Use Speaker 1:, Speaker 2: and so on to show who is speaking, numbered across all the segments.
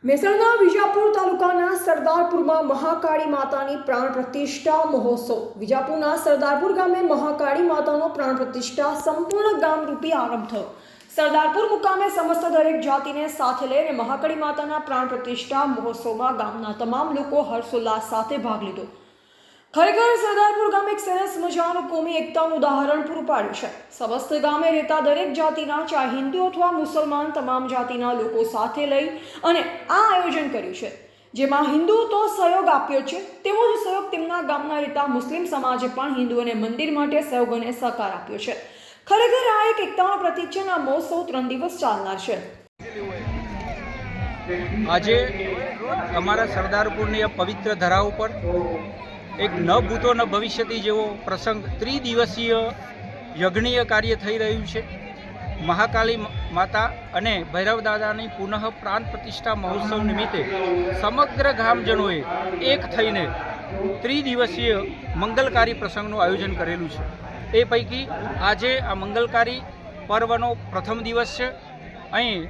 Speaker 1: મહેસાણા વિજાપુર તાલુકાના સરદારપુરમાં મહાકાળી માતાની પ્રાણ પ્રતિષ્ઠા મહોત્સવ. વિજાપુરના સરદારપુર ગામે મહાકાળી માતાનો પ્રાણ પ્રતિષ્ઠા સંપૂર્ણ ગામરૂપી આરંભ થયો. સરદારપુર મુકામે સમસ્ત દરેક જાતિને સાથે લઈને મહાકાળી માતાના પ્રાણ પ્રતિષ્ઠા મહોત્સવમાં ગામના તમામ લોકો હર્ષોલ્લાસ સાથે ભાગ લીધો. ખરેખર સરદારપુર ગામ એક સરસ મજાનું કોમી એકતાનું ઉદાહરણ પૂરું પાડ્યું છે. સમસ્ત ગામે રહેતા દરેક જાતિના, ચાહે હિન્દુ અથવા મુસલમાન, તમામ જાતિના લોકો સાથે લઈ અને આ આયોજન કર્યું છે, જેમાં હિન્દુ તો સહયોગ આપ્યો છે, તેવો જ સહયોગ તેમના ગામના રહેતા મુસ્લિમ સમાજે પણ હિન્દુઓને મંદિર માટે સહયોગ અને સહકાર આપ્યો છે. ખરેખર આ એક એકતાનો પ્રતીક છે અને આ મહોત્સવ 3 દિવસ ચાલનાર છે.
Speaker 2: આજે અમારા સરદારપુરની આ પવિત્ર ધરા ઉપર એક ન ભૂતો ન ભવિષ્યથી જેવો પ્રસંગ ત્રિદિવસીય યજ્ઞીય કાર્ય થઈ રહ્યું છે. મહાકાળી માતા અને ભૈરવ દાદાની પુનઃ પ્રાણ પ્રતિષ્ઠા મહોત્સવ નિમિત્તે સમગ્ર ગામજનોએ એક થઈને ત્રિદિવસીય મંગલકારી પ્રસંગનું આયોજન કરેલું છે. એ પૈકી આજે આ મંગલકારી પર્વનો પ્રથમ દિવસ છે. અહીં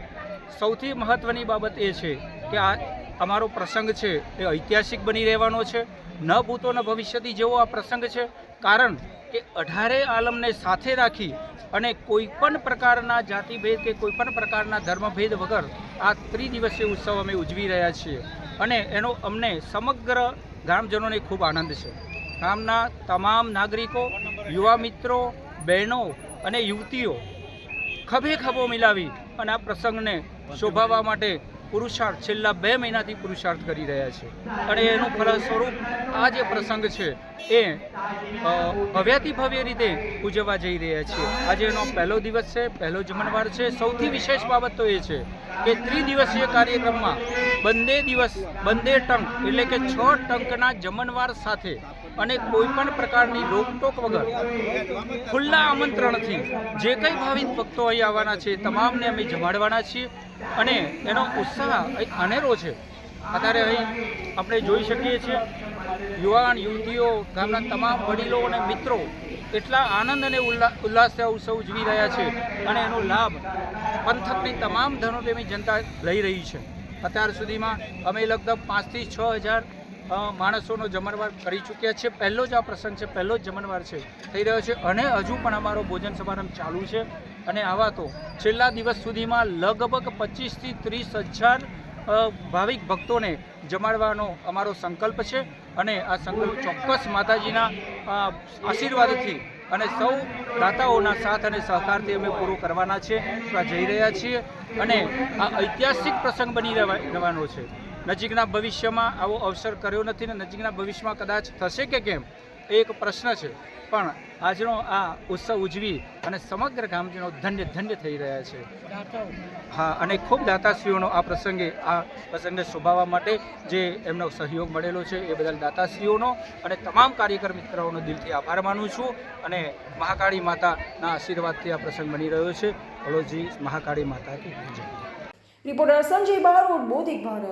Speaker 2: સૌથી મહત્ત્વની બાબત એ છે કે આ અમારો પ્રસંગ છે એ ઐતિહાસિક બની રહેવાનો છે. ન ભૂતો ન ભવિષ્યથી જેવો આ પ્રસંગ છે, કારણ કે 18 આલમને સાથે રાખી અને કોઈપણ પ્રકારના જાતિભેદ કે કોઈપણ પ્રકારના ધર્મભેદ વગર આ ત્રિદિવસીય ઉત્સવ અમે ઉજવી રહ્યા છીએ અને એનો અમને સમગ્ર ગામજનોને ખૂબ આનંદ છે. ગામના તમામ નાગરિકો, યુવા મિત્રો, બહેનો અને યુવતીઓ ખભે ખભો મિલાવી અને આ પ્રસંગને શોભાવવા માટે પુરુષાર્થ છેલ્લા 2 મહિનાથી પુરુષાર્થ કરી રહ્યા છે અને એનું ફળ સ્વરૂપ આ જે પ્રસંગ છે એ ભવ્યાતિ ભવ્ય રીતે ઉજવવા જઈ રહ્યા છીએ. આજે એનો પહેલો દિવસ છે, પહેલો જમણવાર છે. સૌથી વિશેષ બાબત તો એ છે કે ત્રિદિવસીય કાર્યક્રમમાં બંને ટંક એટલે કે 6 ટંકના જમણવાર સાથે અને કોઈપણ પ્રકારની રોકટોક વગર ખુલ્લા આમંત્રણથી જે કંઈ ભાવિક ભક્તો અહીં આવવાના છે તમામને અમે જમાડવાના છીએ અને એનો ઉત્સાહ અનેરો છે. અત્યારે અહીં આપણે જોઈ શકીએ છીએ યુવાન યુવતીઓ, ગામના તમામ વડીલો અને મિત્રો એટલા આનંદ અને ઉલ્લાસથી આ ઉત્સવ ઉજવી રહ્યા છે અને એનો લાભ પંથકની તમામ ધર્મપ્રેમી જનતા લઈ રહી છે. અત્યાર સુધીમાં અમે લગભગ 5 થી 6 હજાર માણસોનો જમણવાર કરી ચૂક્યા છે. પહેલો જ આ પ્રસંગ છે, પહેલો જ જમણવાર છે થઈ રહ્યો છે અને હજુ પણ અમારો ભોજન સમારંભ ચાલુ છે. અને આવા તો છેલ્લા દિવસ સુધીમાં લગભગ 25 થી 30 હજાર ભાવિક ભક્તોને જમાડવાનો અમારો સંકલ્પ છે અને આ સંકલ્પ ચોક્કસ માતાજીના આશીર્વાદથી અને સૌ દાતાઓના સાથ અને સહકારથી અમે પૂરો કરવાના છે. જઈ રહ્યા છીએ અને આ ઐતિહાસિક પ્રસંગ બની રહેવાનો છે. નજીકના ભવિષ્યમાં આવો અવસર કર્યો નથી ને નજીકના ભવિષ્યમાં કદાચ થશે કે કેમ એ એક પ્રશ્ન છે, પણ આજનો આ ઉત્સવ ઉજવી અને સમગ્ર ગામજનો ધન્ય થઈ રહ્યા છે. હા, અને ખૂબ દાતાશ્રીઓનો આ પ્રસંગે શોભાવવા માટે જે એમનો સહયોગ મળેલો છે એ બદલ દાતાશ્રીઓનો અને તમામ કાર્યકર મિત્રોનો દિલથી આભાર માનું છું અને મહાકાળી માતાના આશીર્વાદથી આ પ્રસંગ બની રહ્યો છે. બોલો જી મહાકાળી માતા કી જય.
Speaker 1: રિપોર્ટર સંજય બારોટ, બોધિક ભારત.